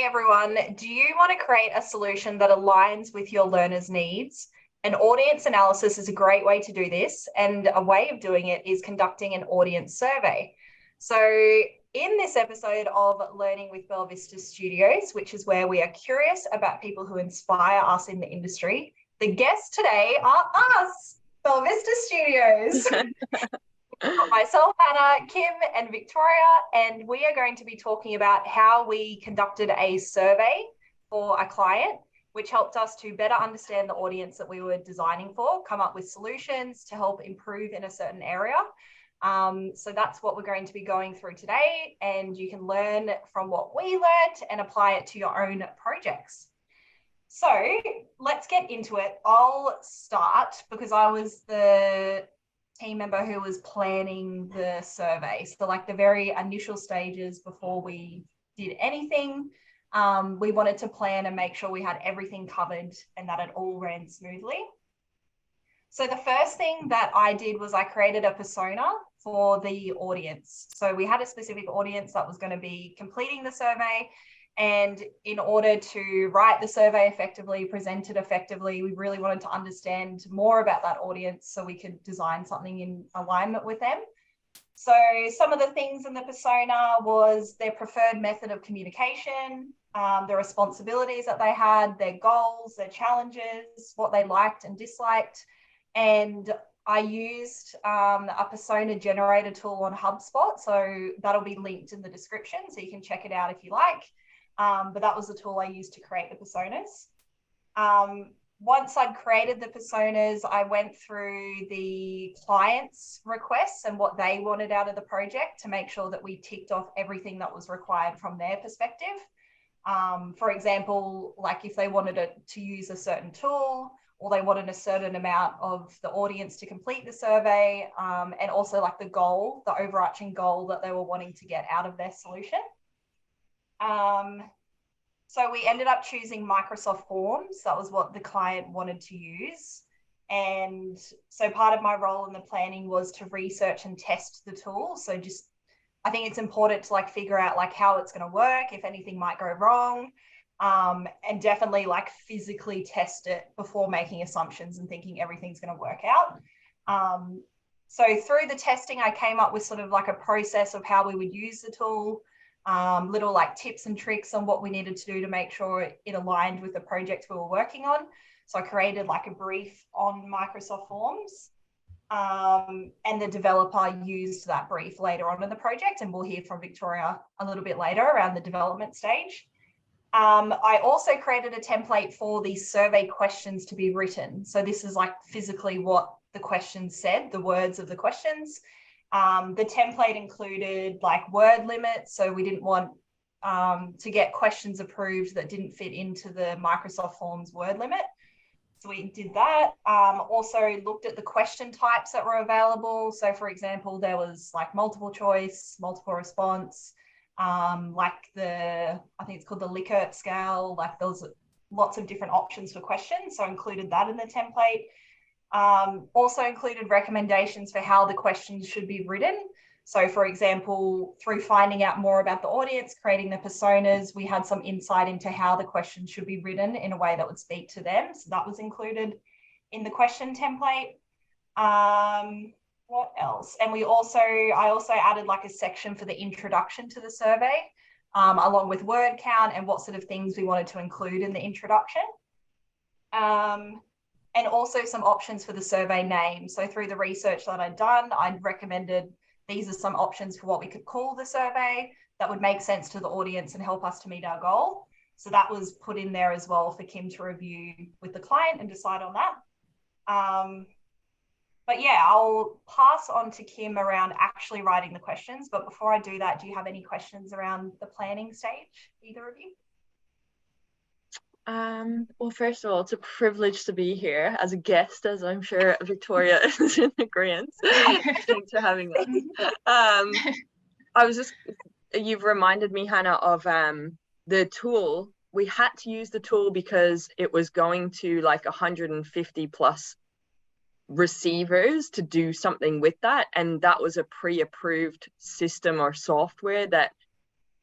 everyone. Do you want to create a solution that aligns with your learners' needs? An audience analysis is a great way to do this, and a way of doing it is conducting an audience survey. So in this episode of Learning with Belvista Studios, which is where we are curious about people who inspire us in the industry, the guests today are us, Belvista Studios. Myself, Anna, Kim, and Victoria, and we are going to be talking about how we conducted a survey for a client, which helped us to better understand the audience that we were designing for, come up with solutions to help improve in a certain area. So that's what we're going to be going through today, and you can learn from what we learned and apply it to your own projects. So let's get into it. I'll start because I was the team member who was planning the survey. So like the very initial stages before we did anything, we wanted to plan and make sure we had everything covered and that it all ran smoothly. So the first thing that I did was I created a persona for the audience. So we had a specific audience that was going to be completing the survey. And in order to write the survey effectively, present it effectively, we really wanted to understand more about that audience so we could design something in alignment with them. So some of the things in the persona was their preferred method of communication, the responsibilities that they had, their goals, their challenges, what they liked and disliked. And I used a persona generator tool on HubSpot. So that'll be linked in the description, so you can check it out if you like. But that was the tool I used to create the personas. Once I'd created the personas, I went through the client's requests and what they wanted out of the project to make sure that we ticked off everything that was required from their perspective. For example, like if they wanted to use a certain tool, or they wanted a certain amount of the audience to complete the survey, and also like the goal, the overarching goal that they were wanting to get out of their solution. So we ended up choosing Microsoft Forms. That was what the client wanted to use. And so part of my role in the planning was to research and test the tool. So just, I think it's important to like figure out like how it's going to work, if anything might go wrong, and definitely like physically test it before making assumptions and thinking everything's going to work out. So through the testing, I came up with sort of like a process of how we would use the tool. Little like tips and tricks on what we needed to do to make sure it aligned with the project we were working on. So I created like a brief on Microsoft Forms, and the developer used that brief later on in the project, and we'll hear from Victoria a little bit later around the development stage. I also created a template for the survey questions to be written. So this is like physically what the questions said, the words of the questions. The template included like word limits, so we didn't want to get questions approved that didn't fit into the Microsoft Forms word limit. So we did that. Also looked at the question types that were available. So for example, there was like multiple choice, multiple response, like I think it's called the Likert scale, like there was lots of different options for questions. So I included that in the template. Also included recommendations for how the questions should be written. So for example, through finding out more about the audience, creating the personas, we had some insight into how the questions should be written in a way that would speak to them. So that was included in the question template. What else? And I also added like a section for the introduction to the survey, along with word count and what sort of things we wanted to include in the introduction. And also some options for the survey name. So through the research that I'd done, I'd recommended these are some options for what we could call the survey that would make sense to the audience and help us to meet our goal. So that was put in there as well for Kim to review with the client and decide on that. But yeah, I'll pass on to Kim around actually writing the questions. But before I do that, do you have any questions around the planning stage, either of you? Well, first of all, it's a privilege to be here as a guest, as I'm sure Victoria is in agreement. Thanks for having us. You've reminded me, Hannah, of the tool. We had to use the tool because it was going to like 150 plus receivers to do something with that. And that was a pre-approved system or software that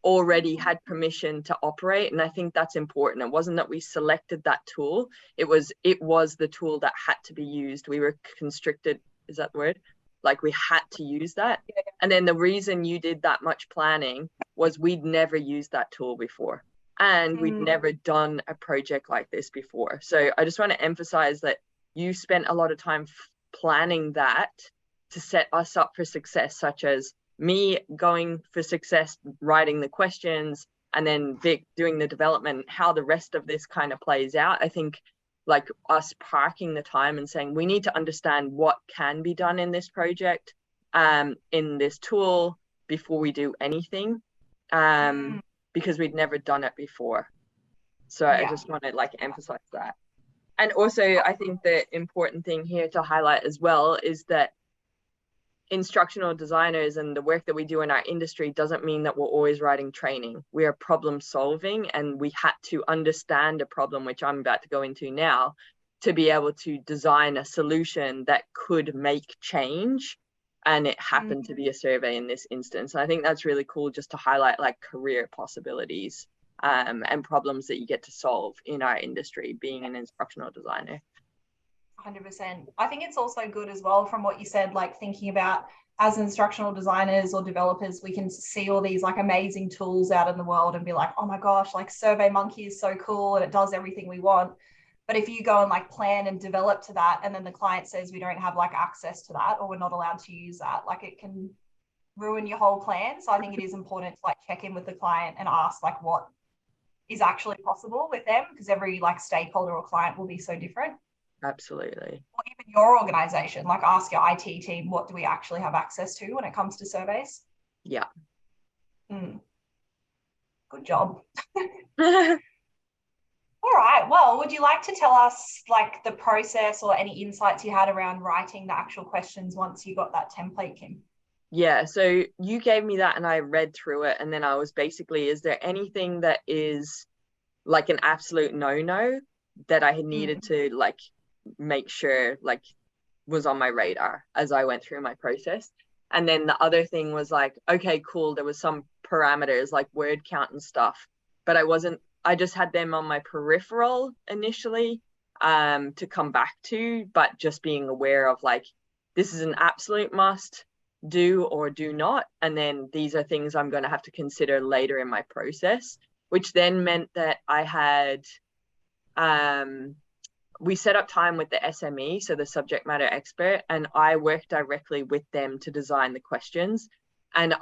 already had permission to operate. And I think that's important. It wasn't that we selected that tool. It was the tool that had to be used. We were constricted, is that the word? Like we had to use that. And then the reason you did that much planning was we'd never used that tool before. And we'd never done a project like this before. So I just want to emphasize that you spent a lot of time planning that to set us up for success, such as me going for success, writing the questions, and then Vic doing the development, how the rest of this kind of plays out. I think like us parking the time and saying, we need to understand what can be done in this project, in this tool before we do anything, because we'd never done it before. So I just want to like emphasize that. And also, I think the important thing here to highlight as well is that instructional designers and the work that we do in our industry doesn't mean that we're always writing training. We are problem solving, and we had to understand a problem, which I'm about to go into now, to be able to design a solution that could make change. And it happened to be a survey in this instance. I think that's really cool, just to highlight like career possibilities and problems that you get to solve in our industry being an instructional designer. 100%. I think it's also good as well from what you said, like thinking about as instructional designers or developers, we can see all these like amazing tools out in the world and be like, oh my gosh, like SurveyMonkey is so cool and it does everything we want. But if you go and like plan and develop to that, and then the client says we don't have like access to that, or we're not allowed to use that, like it can ruin your whole plan. So I think it is important to like check in with the client and ask like what is actually possible with them, because every like stakeholder or client will be so different. Absolutely. Or even your organization, like ask your IT team, what do we actually have access to when it comes to surveys? Yeah. Good job. All right. Well, would you like to tell us like the process or any insights you had around writing the actual questions once you got that template, Kim? Yeah, so you gave me that and I read through it, and then I was basically, is there anything that is like an absolute no-no that I had needed to like make sure like was on my radar as I went through my process? And then the other thing was like, okay, cool, there was some parameters like word count and stuff, but I just had them on my peripheral initially to come back to, but just being aware of like, this is an absolute must, do or do not, and then these are things I'm going to have to consider later in my process, which then meant that I had we set up time with the SME, so the subject matter expert, and I worked directly with them to design the questions. And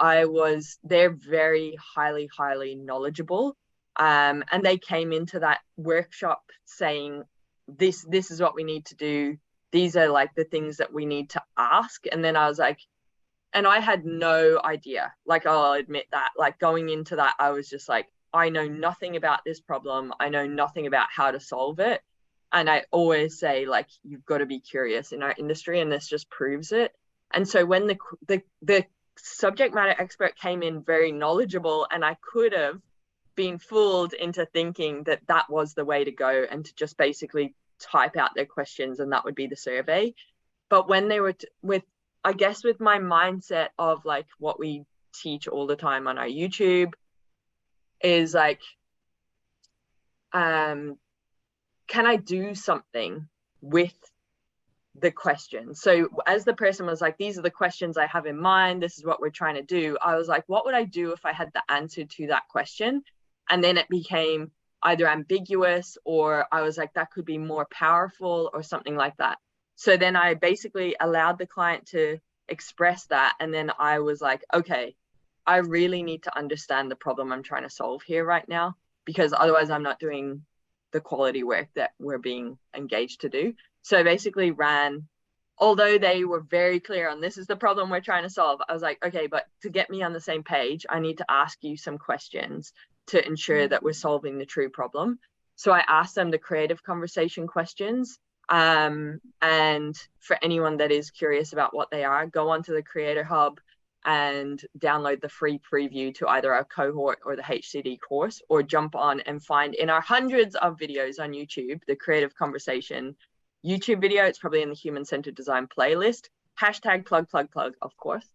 they're very highly knowledgeable, and they came into that workshop saying this is what we need to do, these are like the things that we need to ask. And then I was like, and I had no idea, like I'll admit that, like going into that I was just like, I know nothing about this problem, I know nothing about how to solve it. And I always say like, you've got to be curious in our industry, and this just proves it. And so when the subject matter expert came in very knowledgeable, and I could have been fooled into thinking that that was the way to go and to just basically type out their questions and that would be the survey. But when they were with my mindset of like what we teach all the time on our YouTube is like, can I do something with the question? So as the person was like, these are the questions I have in mind, this is what we're trying to do, I was like, what would I do if I had the answer to that question? And then it became either ambiguous, or I was like, that could be more powerful or something like that. So then I basically allowed the client to express that. And then I was like, okay, I really need to understand the problem I'm trying to solve here right now, because otherwise I'm not doing the quality work that we're being engaged to do. So I basically although they were very clear on this is the problem we're trying to solve, I was like, okay, but to get me on the same page, I need to ask you some questions to ensure that we're solving the true problem. So I asked them the creative conversation questions. And for anyone that is curious about what they are, go onto the Creator Hub and download the free preview to either our cohort or the HCD course, or jump on and find in our hundreds of videos on YouTube, the creative conversation YouTube video. It's probably in the human-centered design playlist, #plug, of course.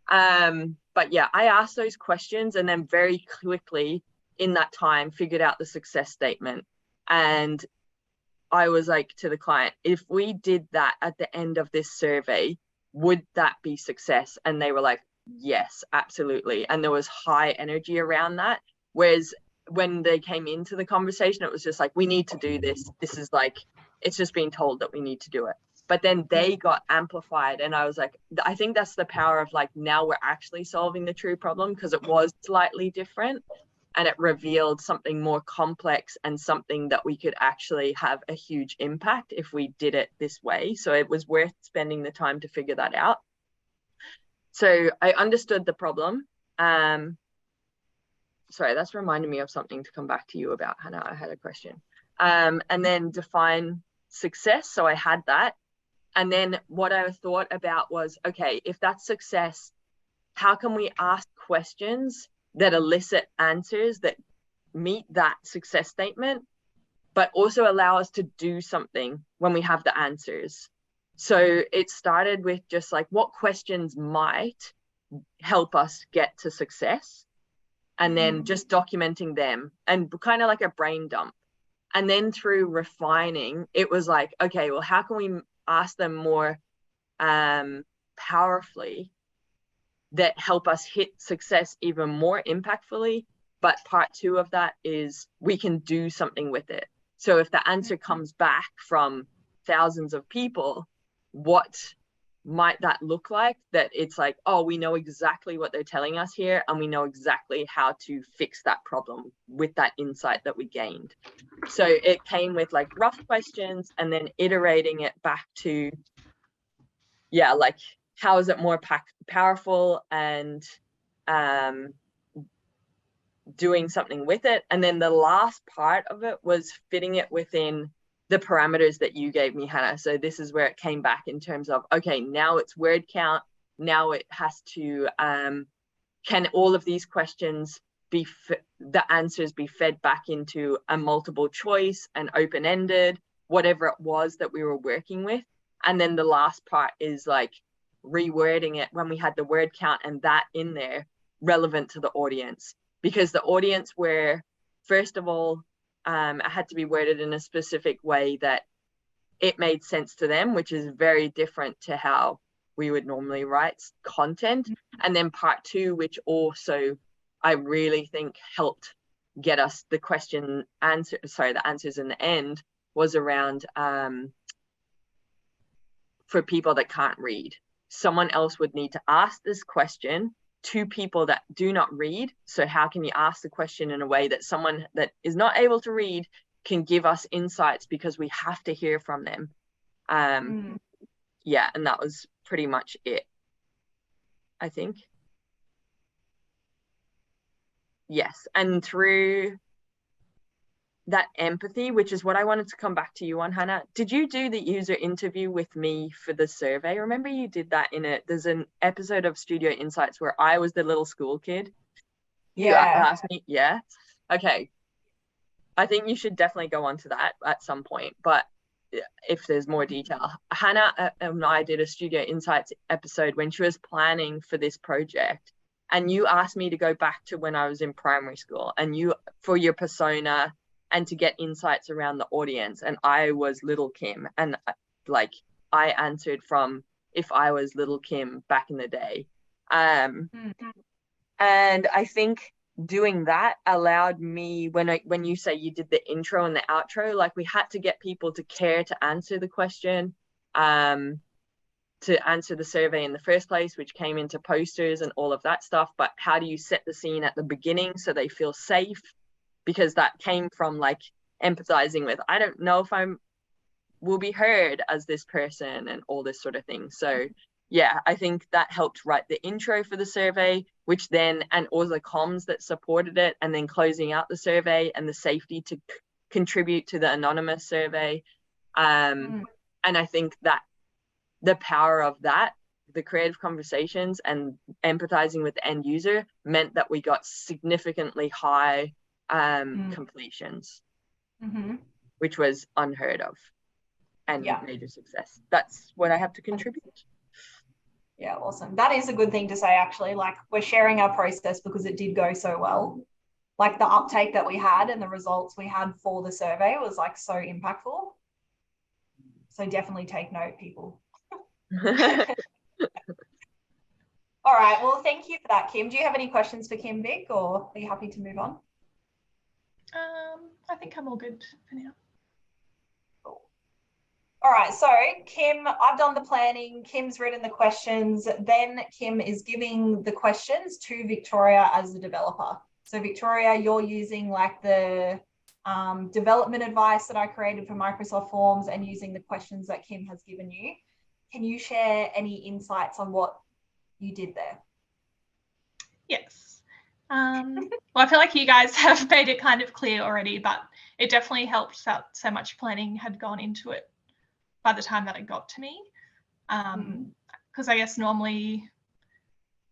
But yeah, I asked those questions and then very quickly in that time figured out the success statement. And I was like to the client, if we did that at the end of this survey, would that be success? And they were like, yes, absolutely. And there was high energy around that. Whereas when they came into the conversation, it was just like, we need to do this. This is like, it's just being told that we need to do it. But then they got amplified. And I was like, I think that's the power of like, now we're actually solving the true problem, because it was slightly different and it revealed something more complex and something that we could actually have a huge impact if we did it this way. So it was worth spending the time to figure that out. So I understood the problem. Sorry, that's reminded me of something to come back to you about, Hannah. I had a question. And then define success. So I had that. And then what I thought about was, okay, if that's success, how can we ask questions that elicit answers that meet that success statement, but also allow us to do something when we have the answers? So it started with just like, what questions might help us get to success? And then just documenting them and kind of like a brain dump. And then through refining, it was like, okay, well, how can we ask them more powerfully that help us hit success even more impactfully? But part two of that is we can do something with it. So if the answer comes back from thousands of people, what might that look like? That it's like, oh, we know exactly what they're telling us here, and we know exactly how to fix that problem with that insight that we gained. So it came with like rough questions and then iterating it back to, yeah, like, how is it more powerful, and doing something with it. And then the last part of it was fitting it within the parameters that you gave me, Hannah. So this is where it came back in terms of, okay, now it's word count. Now it has to, can all of these questions be, the answers be fed back into a multiple choice and open-ended, whatever it was that we were working with. And then the last part is like rewording it when we had the word count and that in there relevant to the audience. Because the audience were, first of all, it had to be worded in a specific way that it made sense to them, which is very different to how we would normally write content. And then part two, which also I really think helped get us the the answers in the end, was around for people that can't read. Someone else would need to ask this question to people that do not read. So how can you ask the question in a way that someone that is not able to read can give us insights, because we have to hear from them. Yeah, and that was pretty much it, I think. Yes, and through that empathy, which is what I wanted to come back to you on, Hannah. Did you do the user interview with me for the survey? Remember you did that in it. There's an episode of Studio Insights where I was the little school kid. You asked me, yeah. Okay. I think you should definitely go on to that at some point, but if there's more detail. Hannah and I did a Studio Insights episode when she was planning for this project, and you asked me to go back to when I was in primary school, and you, for your persona and to get insights around the audience. And I was little Kim, and like I answered from if I was little Kim back in the day. And I think doing that allowed me, when you say you did the intro and the outro, like we had to get people to care to answer the question, to answer the survey in the first place, which came into posters and all of that stuff. But how do you set the scene at the beginning so they feel safe? Because that came from like empathizing with, I don't know if will be heard as this person and all this sort of thing. So yeah, I think that helped write the intro for the survey, which then, and all the comms that supported it, and then closing out the survey and the safety to contribute to the anonymous survey. And I think that the power of that, the creative conversations and empathizing with the end user, meant that we got significantly high completions, which was unheard of and major success. That's what I have to contribute. Yeah, awesome. That is a good thing to say, actually. Like, we're sharing our process because it did go so well. Like, the uptake that we had and the results we had for the survey was like so impactful. So definitely take note, people. All right. Well, thank you for that, Kim. Do you have any questions for Kim, Vic, or are you happy to move on? I think I'm all good for now. Cool. All right. So, Kim, I've done the planning. Kim's written the questions. Then Kim is giving the questions to Victoria as the developer. So, Victoria, you're using like the development advice that I created for Microsoft Forms and using the questions that Kim has given you. Can you share any insights on what you did there? Yes. Well, I feel like you guys have made it kind of clear already, but it definitely helped that so much planning had gone into it by the time that it got to me. Because I guess normally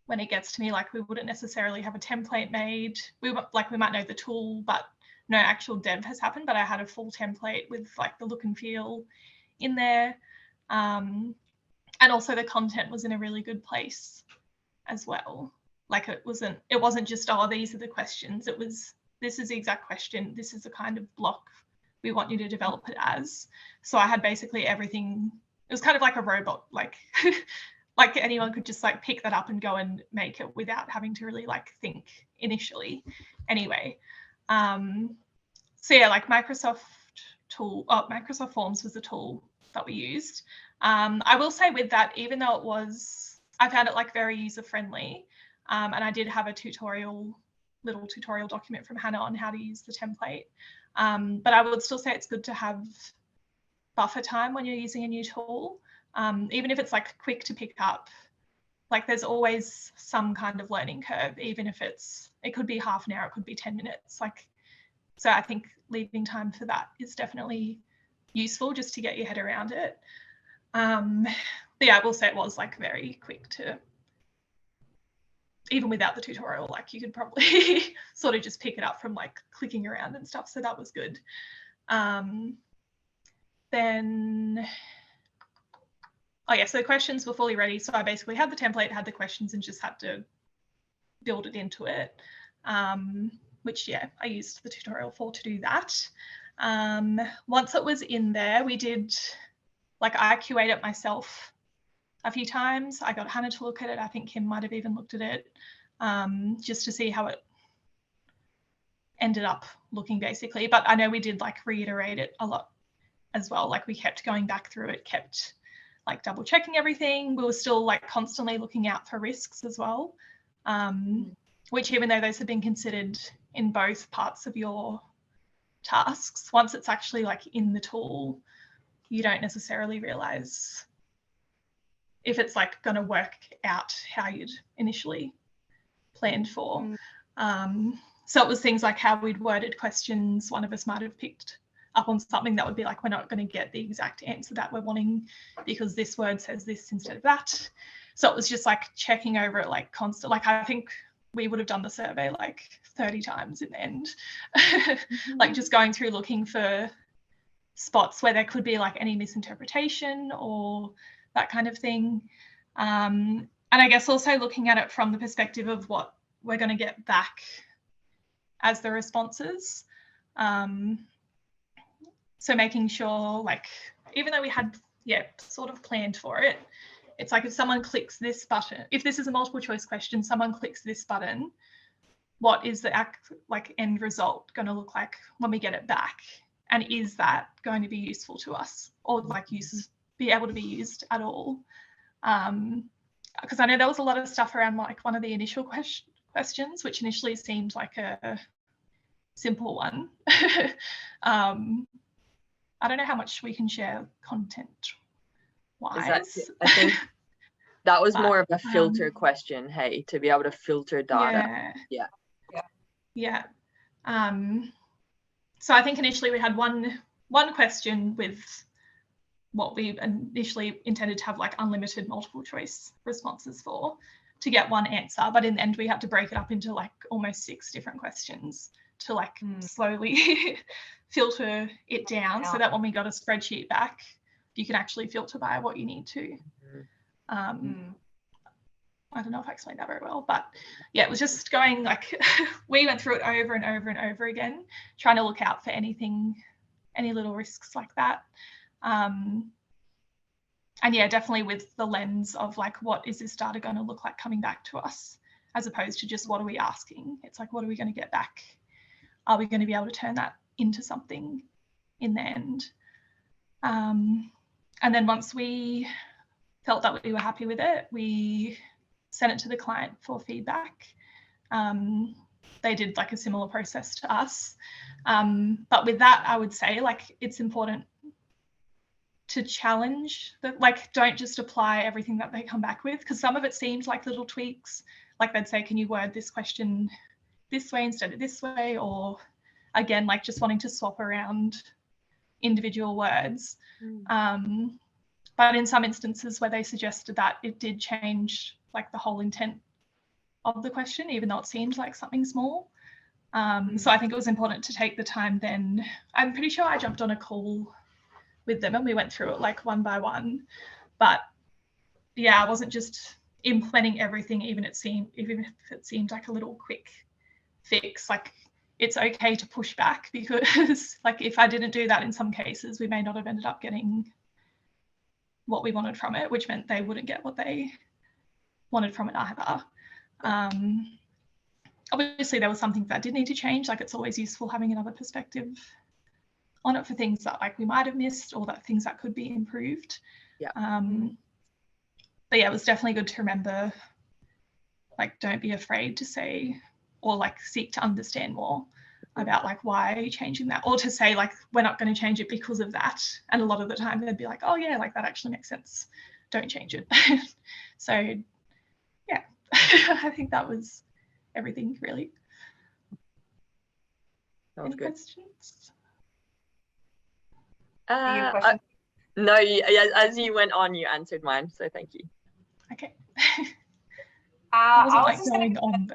when it gets to me, like we wouldn't necessarily have a template made. We might know the tool, but no actual dev has happened. But I had a full template with like the look and feel in there. And also the content was in a really good place as well. Like it wasn't just, oh, these are the questions. It was, this is the exact question. This is the kind of block we want you to develop it as. So I had basically everything. It was kind of like a robot, like like anyone could just like pick that up and go and make it without having to really like think initially. Anyway, so yeah, like Microsoft Forms was the tool that we used. I will say with that, even though I found it like very user friendly, and I did have a little tutorial document from Hannah on how to use the template. But I would still say it's good to have buffer time when you're using a new tool, even if it's like quick to pick up. Like there's always some kind of learning curve, even if it could be half an hour, it could be 10 minutes. So I think leaving time for that is definitely useful just to get your head around it. But yeah, I will say it was like very quick to, even without the tutorial, like you could probably sort of just pick it up from like clicking around and stuff. So that was good. Then, oh yeah, so the questions were fully ready. So I basically had the template, had the questions, and just had to build it into it, which yeah, I used the tutorial to do that. Once it was in there, we did, like I QA'd it myself a few times. I got Hannah to look at it. I think Kim might have even looked at it, just to see how it ended up looking basically. But I know we did like reiterate it a lot as well. Like we kept going back through it, kept like double checking everything. We were still like constantly looking out for risks as well, which even though those have been considered in both parts of your tasks, once it's actually like in the tool, you don't necessarily realize if it's like going to work out how you'd initially planned for. So it was things like how we'd worded questions. One of us might have picked up on something that would be like, we're not going to get the exact answer that we're wanting because this word says this instead of that. So it was just like checking over it like constant. Like I think we would have done the survey like 30 times in the end. Like just going through looking for spots where there could be like any misinterpretation or that kind of thing. And I guess also looking at it from the perspective of what we're going to get back as the responses. So making sure, like, even though we had, sort of planned for it, it's like if someone clicks this button, if this is a multiple choice question, someone clicks this button, what is the end result going to look like when we get it back? And is that going to be useful to us or like be able to be used at all? Because I know there was a lot of stuff around like one of the initial questions, which initially seemed like a simple one. I don't know how much we can share content-wise. I think that was more of a filter question, hey, to be able to filter data. Yeah. So I think initially we had one question with what we initially intended to have like unlimited multiple choice responses for to get one answer, but in the end we had to break it up into like almost 6 different questions to like slowly filter it down so that when we got a spreadsheet back, you can actually filter by what you need to. I don't know if I explained that very well, but yeah, it was just going like, we went through it over and over and over again, trying to look out for anything, any little risks like that. And yeah, definitely with the lens of like, what is this data going to look like coming back to us, as opposed to just what are we asking? It's like, what are we going to get back? Are we going to be able to turn that into something in the end? And then once we felt that we were happy with it, we sent it to the client for feedback. They did like a similar process to us. But with that, I would say like it's important to challenge that, like don't just apply everything that they come back with, because some of it seems like little tweaks. Like they'd say, can you word this question this way instead of this way? Or again, like just wanting to swap around individual words. But in some instances where they suggested that, it did change like the whole intent of the question, even though it seemed like something small. So I think it was important to take the time then. I'm pretty sure I jumped on a call with them and we went through it like one by one. But yeah, I wasn't just implementing everything, even if it seemed like a little quick fix. Like it's okay to push back, because like if I didn't do that in some cases, we may not have ended up getting what we wanted from it, which meant they wouldn't get what they wanted from it either. Obviously there was something that did need to change. Like it's always useful having another perspective on it for things that like we might have missed, or that things that could be improved. Yeah. But yeah, it was definitely good to remember, like don't be afraid to say, or like seek to understand more about like why are you changing that, or to say like we're not going to change it because of that. And a lot of the time they'd be like, oh yeah, like that actually makes sense, don't change it. So yeah, I think that was everything really. Sounds Any good. questions? No, as you went on, you answered mine, so thank you. Okay. I wasn't was like just going gonna, on though.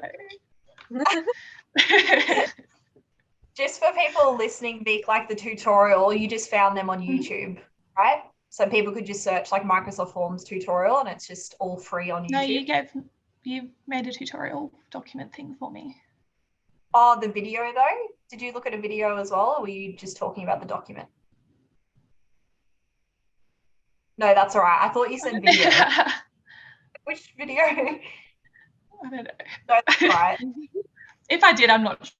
just for people listening, Vic, like the tutorial, you just found them on YouTube, right? So people could just search like Microsoft Forms tutorial, and it's just all free on YouTube. No, you made a tutorial document thing for me. Oh, the video though? Did you look at a video as well, or were you just talking about the document? No, that's all right. I thought you said video. Which video? I don't know. No, that's right. If I did, I'm not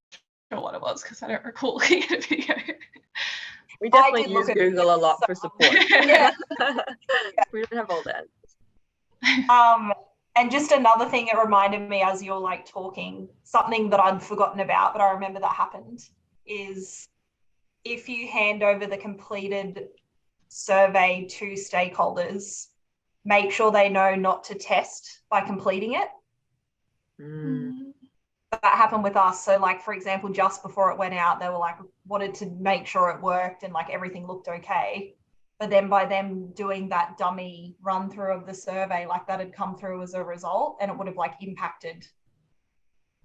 sure what it was, because I don't recall looking at a video. We definitely use Google a lot for support. Yeah. We don't have all that. And just another thing, it reminded me as you're like talking, something that I'd forgotten about, but I remember that happened, is if you hand over the completed survey to stakeholders, make sure they know not to test by completing it. That happened with us. So like, for example, just before it went out, they were like, wanted to make sure it worked and like everything looked okay. But then by them doing that dummy run through of the survey, like that had come through as a result, and it would have like impacted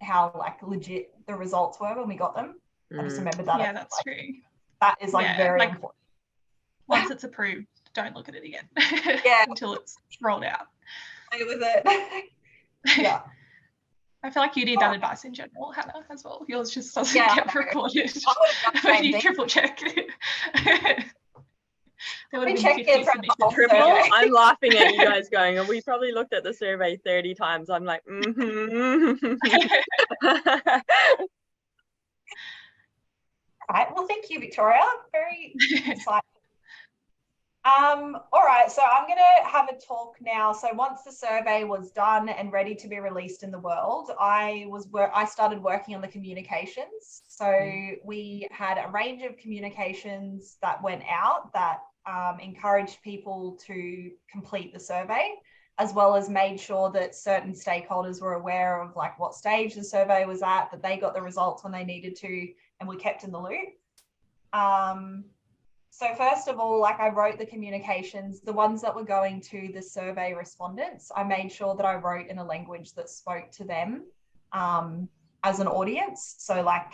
how like legit the results were when we got them. I just remembered that. Yeah, that's true. That is like very important. Once it's approved, don't look at it again. Yeah. Until it's rolled out. Play with it. Yeah. I feel like you need that advice in general, Hannah, as well. Yours just doesn't get recorded when you triple check. There would have been 50 submissions. I'm laughing at you guys going, and we probably looked at the survey 30 times. I'm like, Right. Well, thank you, Victoria. Very insightful. All right, so I'm going to have a talk now. So once the survey was done and ready to be released in the world, I started working on the communications. So we had a range of communications that went out that encouraged people to complete the survey, as well as made sure that certain stakeholders were aware of like what stage the survey was at, that they got the results when they needed to, and we kept in the loop. So first of all, like I wrote the communications, the ones that were going to the survey respondents, I made sure that I wrote in a language that spoke to them as an audience. So like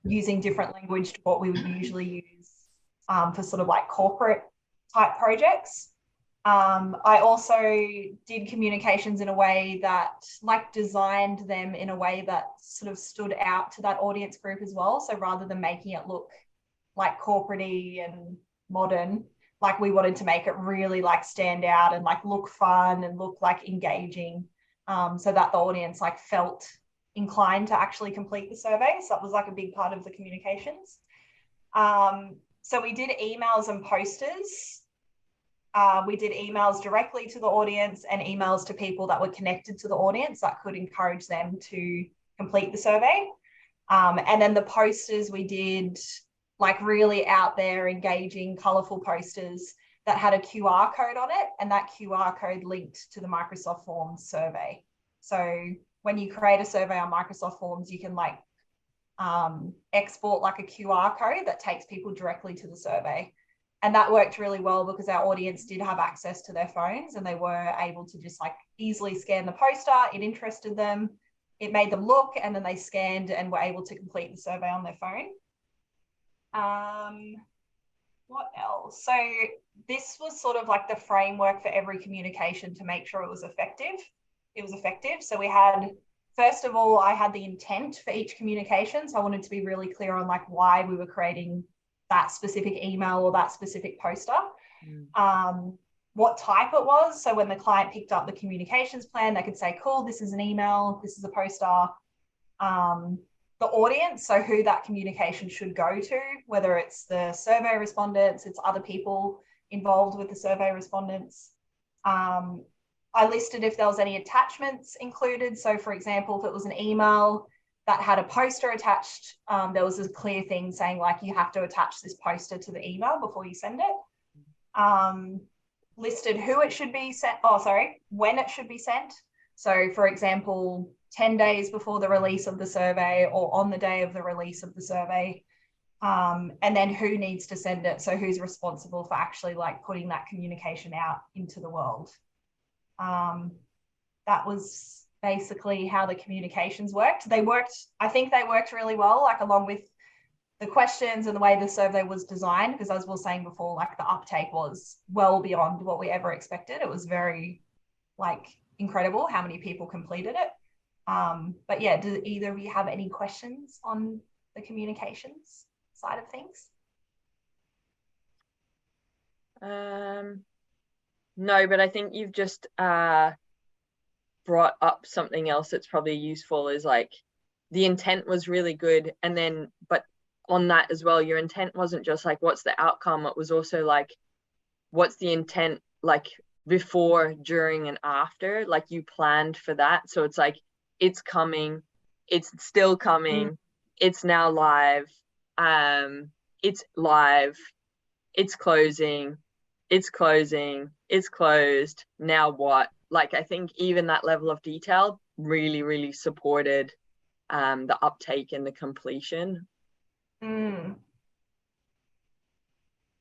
using different language to what we would usually use for sort of like corporate type projects. I also did communications in a way that like designed them in a way that sort of stood out to that audience group as well. So rather than making it look like corporate-y and modern, like we wanted to make it really like stand out and like look fun and look like engaging, so that the audience like felt inclined to actually complete the survey. So that was like a big part of the communications. So we did emails and posters. We did emails directly to the audience and emails to people that were connected to the audience that could encourage them to complete the survey. And then the posters, we did like really out there, engaging, colorful posters that had a QR code on it, and that QR code linked to the Microsoft Forms survey. So when you create a survey on Microsoft Forms, you can like export like a QR code that takes people directly to the survey. And that worked really well because our audience did have access to their phones and they were able to just like easily scan the poster. It interested them, it made them look, and then they scanned and were able to complete the survey on their phone. What else? So this was sort of like the framework for every communication to make sure it was effective. So we had, first of all, I had the intent for each communication. So I wanted to be really clear on like why we were creating that specific email or that specific poster. What type it was. So when the client picked up the communications plan, they could say, cool, this is an email, this is a poster. The audience, so who that communication should go to, whether it's the survey respondents, it's other people involved with the survey respondents. I listed if there was any attachments included. So for example, if it was an email that had a poster attached, there was a clear thing saying like, you have to attach this poster to the email before you send it. Listed who it should be sent, when it should be sent. So for example, 10 days before the release of the survey or on the day of the release of the survey. And then who needs to send it. So who's responsible for actually like putting that communication out into the world. That was basically how the communications worked. I think they worked really well, like along with the questions and the way the survey was designed, because as we were saying before, like the uptake was well beyond what we ever expected. It was very like incredible how many people completed it. But yeah, do either of you have any questions on the communications side of things? No, but I think you've just brought up something else that's probably useful, is like the intent was really good, and then but on that as well, your intent wasn't just like what's the outcome, it was also like what's the intent like before, during, and after. Like you planned for that, so it's like it's coming, it's still coming, it's now live, it's live, it's closing, it's closing, it's closed, now what? Like I think even that level of detail really, really supported the uptake and the completion. And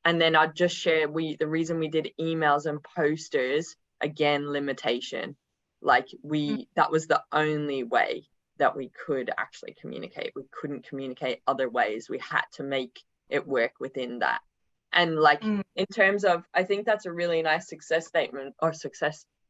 then I'd just share, the reason we did emails and posters, again, limitation. Like that was the only way that we could actually communicate. We couldn't communicate other ways. We had to make it work within that. And like in terms of, I think that's a really nice success statement or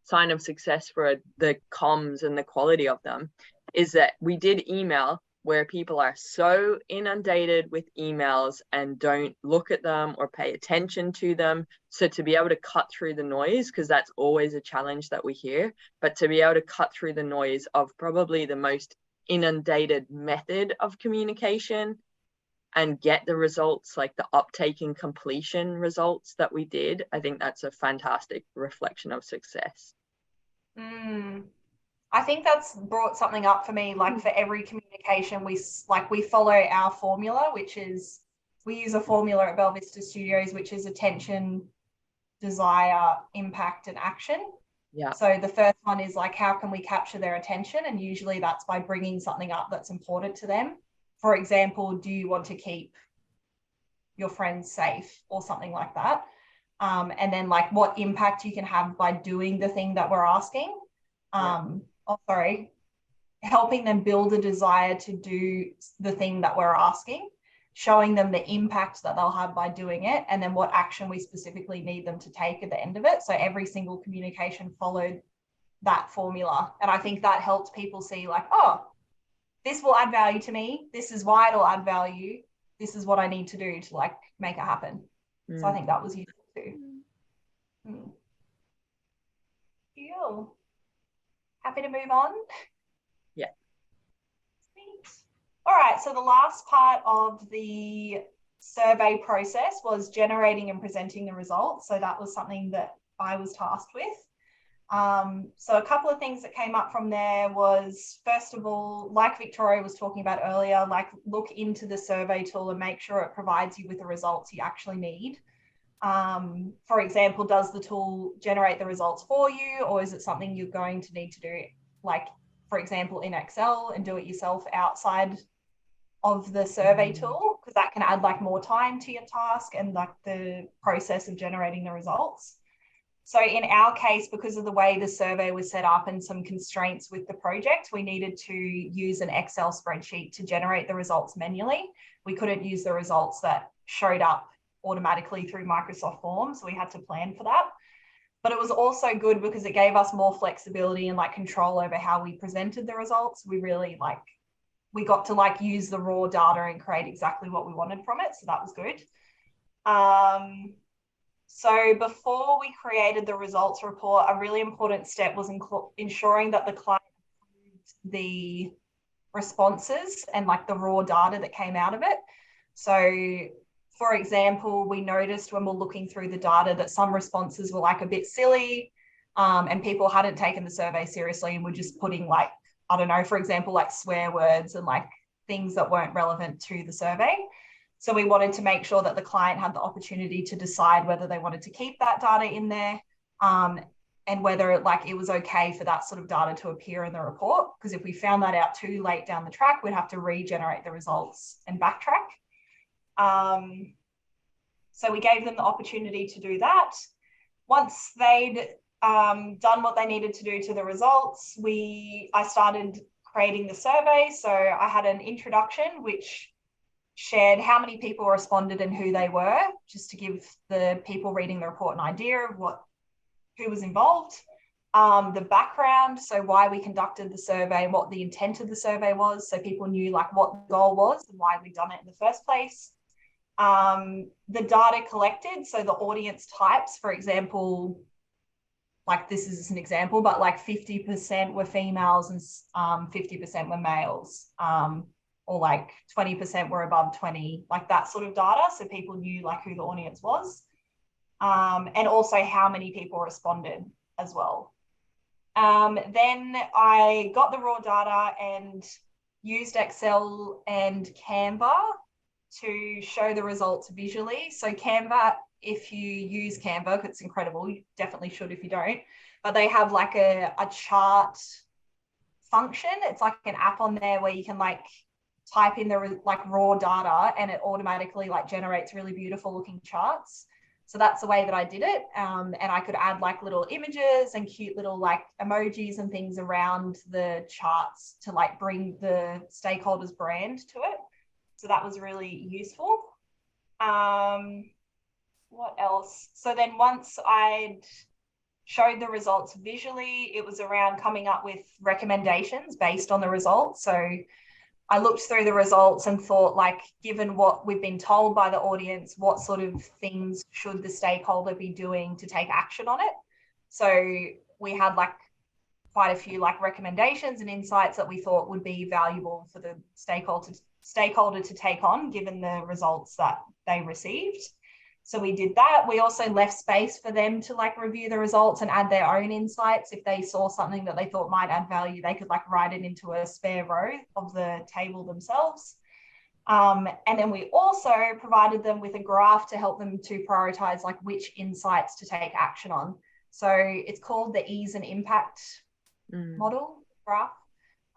sign of success for the comms and the quality of them, is that we did email where people are so inundated with emails and don't look at them or pay attention to them. So to be able to cut through the noise, because that's always a challenge that we hear, but to be able to cut through the noise of probably the most inundated method of communication and get the results, like the uptake and completion results that we did, I think that's a fantastic reflection of success. I think that's brought something up for me. Like for every communication, we follow our formula, which is, we use a formula at Belvista Studios, which is attention, desire, impact, and action. Yeah. So the first one is like, how can we capture their attention? And usually that's by bringing something up that's important to them. For example, do you want to keep your friends safe or something like that? And then like what impact you can have by doing the thing that we're asking. Helping them build a desire to do the thing that we're asking. showing them the impact that they'll have by doing it, and then what action we specifically need them to take at the end of it. So every single communication followed that formula. And I think that helped people see like, oh, this will add value to me. This is why it'll add value. This is what I need to do to like make it happen. So I think that was useful too. Cool. Happy to move on? Yeah. Sweet. All right, so the last part of the survey process was generating and presenting the results. So that was something that I was tasked with. So a couple of things that came up from there was, first of all, like Victoria was talking about earlier, like look into the survey tool and make sure it provides you with the results you actually need. For example, does the tool generate the results for you, or is it something you're going to need to do, like, for example, in Excel and do it yourself outside of the survey tool, because that can add like more time to your task and like the process of generating the results. So in our case, because of the way the survey was set up and some constraints with the project, we needed to use an Excel spreadsheet to generate the results manually. We couldn't use the results that showed up automatically through Microsoft Forms. So we had to plan for that. But it was also good because it gave us more flexibility and like control over how we presented the results. We really we got to like use the raw data and create exactly what we wanted from it. So that was good. So before we created the results report, a really important step was ensuring that the client approved the responses and like the raw data that came out of it. So for example, we noticed when we're looking through the data that some responses were like a bit silly, and people hadn't taken the survey seriously and were just putting like, I don't know, for example, like swear words and like things that weren't relevant to the survey. So we wanted to make sure that the client had the opportunity to decide whether they wanted to keep that data in there, and whether it was okay for that sort of data to appear in the report. Because if we found that out too late down the track, we'd have to regenerate the results and backtrack. So we gave them the opportunity to do that. Once they'd done what they needed to do to the results, I started creating the survey. So I had an introduction which shared how many people responded and who they were, just to give the people reading the report an idea of who was involved. The background, so why we conducted the survey, what the intent of the survey was, so people knew like what the goal was and why we'd done it in the first place. The data collected, so the audience types, for example, like this is an example, but like 50% were females and 50% were males. Or like 20% were above 20, like that sort of data. So people knew like who the audience was, and also how many people responded as well. Then I got the raw data and used Excel and Canva to show the results visually. So Canva, if you use Canva, it's incredible. You definitely should if you don't, but they have like a chart function. It's like an app on there where you can like type in the like raw data and it automatically like generates really beautiful looking charts. So that's the way that I did it. And I could add like little images and cute little like emojis and things around the charts to like bring the stakeholders' brand to it. So that was really useful. What else? So then once I'd showed the results visually, it was around coming up with recommendations based on the results. So I looked through the results and thought, like, given what we've been told by the audience, what sort of things should the stakeholder be doing to take action on it? So we had like quite a few like recommendations and insights that we thought would be valuable for the stakeholder to take on, given the results that they received. So we did that. We also left space for them to like review the results and add their own insights. If they saw something that they thought might add value, they could like write it into a spare row of the table themselves. And then we also provided them with a graph to help them to prioritize like which insights to take action on. So it's called the ease and impact model graph.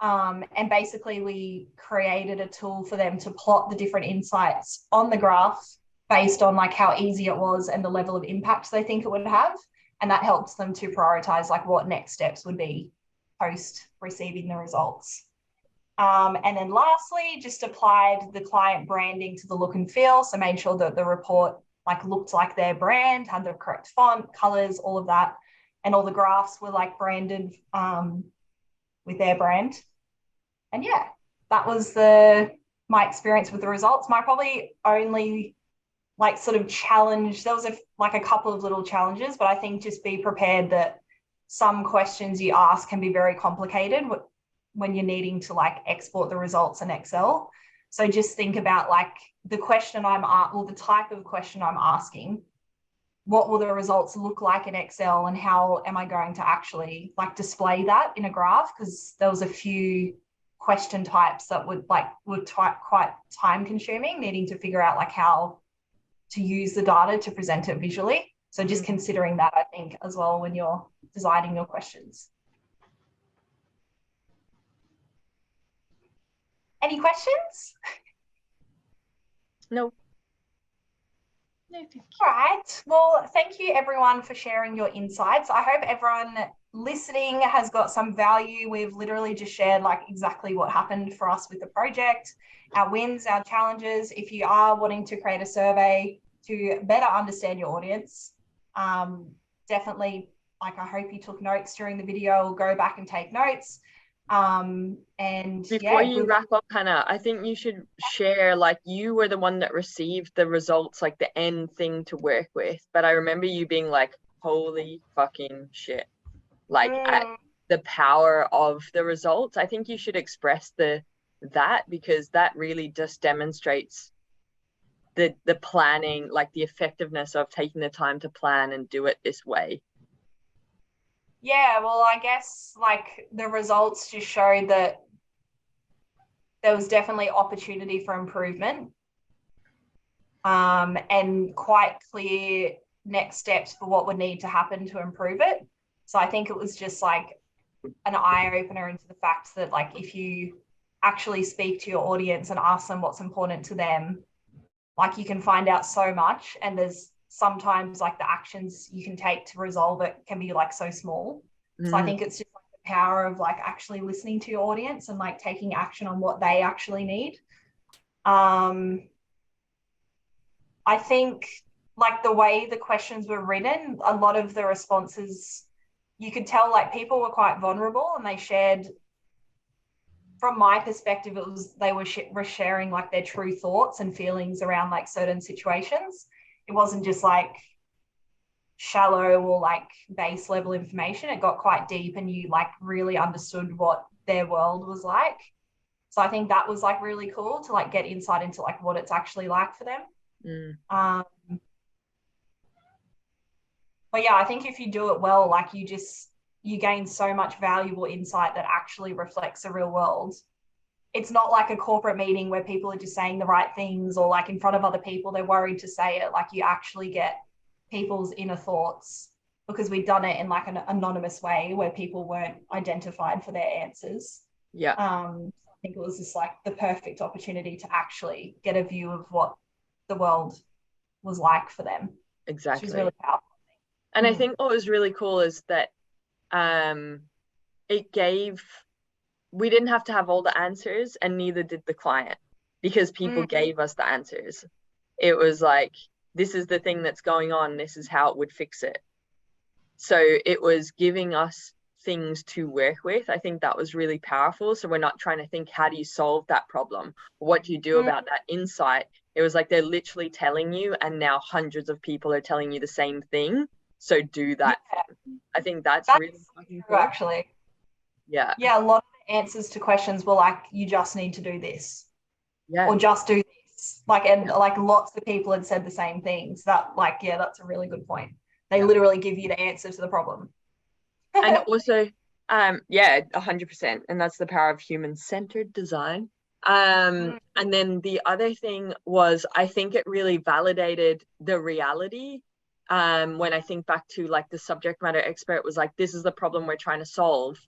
And basically we created a tool for them to plot the different insights on the graph based on like how easy it was and the level of impact they think it would have. And that helps them to prioritize like what next steps would be post receiving the results. And then lastly, just applied the client branding to the look and feel. So made sure that the report like looked like their brand, had the correct font, colors, all of that. And all the graphs were like branded with their brand. And yeah, that was my experience with the results. My probably only like sort of challenge, there was like a couple of little challenges, but I think just be prepared that some questions you ask can be very complicated when you're needing to like export the results in Excel. So just think about like the question or the type of question I'm asking. What will the results look like in Excel, and how am I going to actually like display that in a graph? Because there was a few question types that were quite time consuming, needing to figure out like how to use the data to present it visually. So just considering that, I think, as well when you're designing your questions. Any questions? No. No, thank you. All right. Well, thank you everyone for sharing your insights. I hope everyone listening has got some value. We've literally just shared like exactly what happened for us with the project, our wins, our challenges. If you are wanting to create a survey to better understand your audience, definitely, like, I hope you took notes during the video, or go back and take notes. And before you wrap up, Hannah, I think you should share, like, you were the one that received the results, like the end thing to work with, but I remember you being like, holy fucking shit, like at the power of the results. I think you should express that, because that really just demonstrates the planning, like the effectiveness of taking the time to plan and do it this way. Yeah, well, I guess like the results just showed that there was definitely opportunity for improvement, and quite clear next steps for what would need to happen to improve it. So I think it was just like an eye-opener into the fact that like if you actually speak to your audience and ask them what's important to them, like you can find out so much, and there's sometimes like the actions you can take to resolve it can be like so small. So I think it's just like the power of like actually listening to your audience and like taking action on what they actually need. I think like the way the questions were written, a lot of the responses, you could tell like people were quite vulnerable, and they shared, from my perspective, it was they were sharing like their true thoughts and feelings around like certain situations. It wasn't just like shallow or like base level information. It got quite deep, and you like really understood what their world was like. So I think that was like really cool to like get insight into like what it's actually like for them. But yeah, I think if you do it well, like you gain so much valuable insight that actually reflects the real world. It's not like a corporate meeting where people are just saying the right things, or like in front of other people, they're worried to say it. Like you actually get people's inner thoughts, because we'd done it in like an anonymous way where people weren't identified for their answers. Yeah. I think it was just like the perfect opportunity to actually get a view of what the world was like for them. Exactly. Which is really powerful. And I think what was really cool is that we didn't have to have all the answers, and neither did the client, because people gave us the answers. It was like, this is the thing that's going on, this is how it would fix it. So it was giving us things to work with. I think that was really powerful. So we're not trying to think, how do you solve that problem? What do you do about that insight? It was like they're literally telling you, and now hundreds of people are telling you the same thing. So do that. Yeah. I think that's really fucking cool. Actually. Yeah. Yeah, a lot of the answers to questions were like, you just need to do this. Yeah. Or just do this. Like, and like lots of people had said the same things. That like, yeah, that's a really good point. They literally give you the answer to the problem. And also, 100%. And that's the power of human-centered design. And then the other thing was, I think it really validated the reality. When I think back to like the subject matter expert was like, this is the problem we're trying to solve.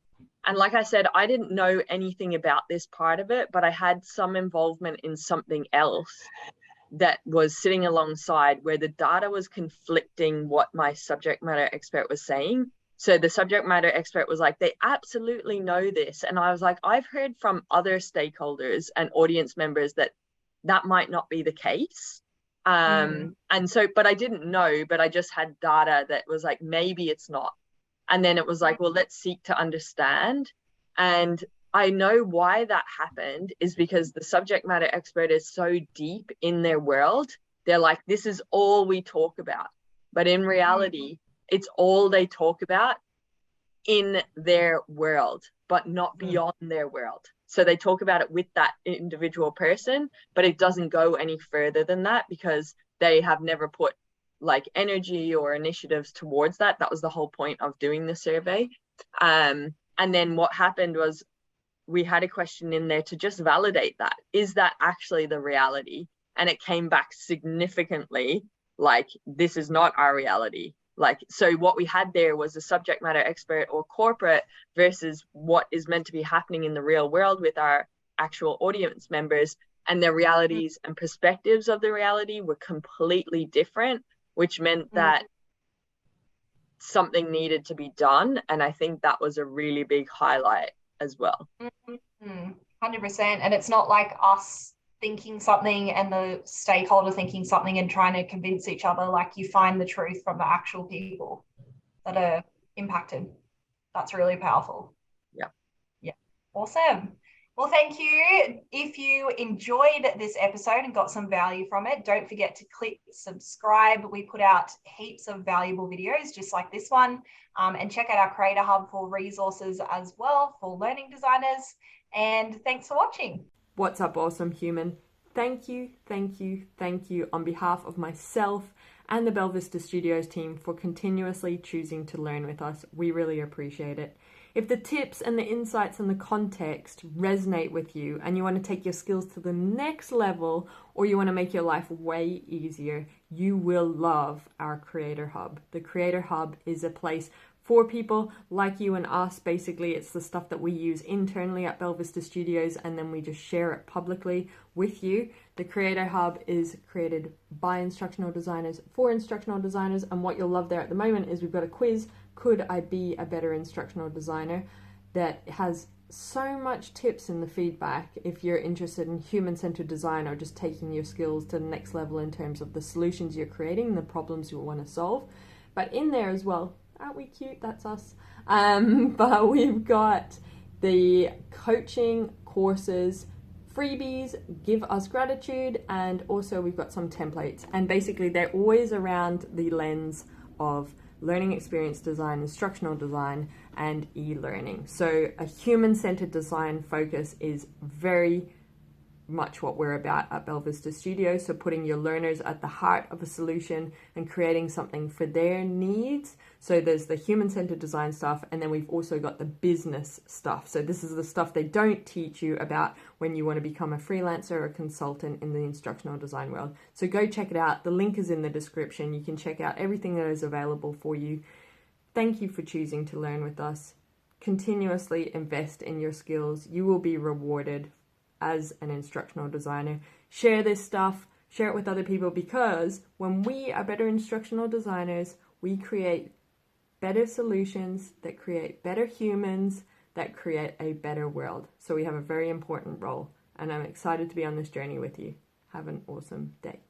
And like I said, I didn't know anything about this part of it, but I had some involvement in something else that was sitting alongside, where the data was conflicting what my subject matter expert was saying. So the subject matter expert was like, they absolutely know this. And I was like, I've heard from other stakeholders and audience members that that might not be the case. And so, but I didn't know, but I just had data that was like, maybe it's not. And then it was like, well, let's seek to understand. And I know why that happened is because the subject matter expert is so deep in their world. They're like, this is all we talk about. But in reality, it's all they talk about in their world, but not beyond their world. So they talk about it with that individual person, but it doesn't go any further than that because they have never put like energy or initiatives towards that. That was the whole point of doing the survey. And then what happened was we had a question in there to just validate that. Is that actually the reality? And it came back significantly like, this is not our reality. Like, so what we had there was a subject matter expert or corporate versus what is meant to be happening in the real world with our actual audience members, and their realities and perspectives of the reality were completely different, which meant that something needed to be done. And I think that was a really big highlight as well. 100%. And it's not like us thinking something and the stakeholder thinking something and trying to convince each other. Like, you find the truth from the actual people that are impacted. That's really powerful. Yeah. Awesome. Well, thank you. If you enjoyed this episode and got some value from it, don't forget to click subscribe. We put out heaps of valuable videos just like this one, and check out our Creator Hub for resources as well for learning designers. And thanks for watching. What's up, awesome human? Thank you on behalf of myself and the Belvista Studios team for continuously choosing to learn with us. We really appreciate it. If the tips and the insights and the context resonate with you and you want to take your skills to the next level, or you want to make your life way easier, you will love our Creator Hub. The Creator Hub is a place for people like you and us. Basically, it's the stuff that we use internally at Belvista Studios, and then we just share it publicly with you. The Creator Hub is created by instructional designers for instructional designers, and what you'll love there at the moment is we've got a quiz, Could I Be a Better Instructional Designer?, that has so much tips in the feedback if you're interested in human-centered design or just taking your skills to the next level in terms of the solutions you're creating and the problems you want to solve. But in there as well, aren't we cute? That's us. But we've got the coaching courses, freebies, give us gratitude, and also we've got some templates. And basically they're always around the lens of learning experience design, instructional design, and e-learning. So a human-centered design focus is very much what we're about at Belvista Studios. So putting your learners at the heart of a solution and creating something for their needs. So there's the human-centered design stuff, and then we've also got the business stuff. So this is the stuff they don't teach you about when you want to become a freelancer or a consultant in the instructional design world. So go check it out. The link is in the description. You can check out everything that is available for you. Thank you for choosing to learn with us. Continuously invest in your skills. You will be rewarded as an instructional designer. Share this stuff, share it with other people, because when we are better instructional designers, we create better solutions that create better humans, that create a better world. So we have a very important role, and I'm excited to be on this journey with you. Have an awesome day.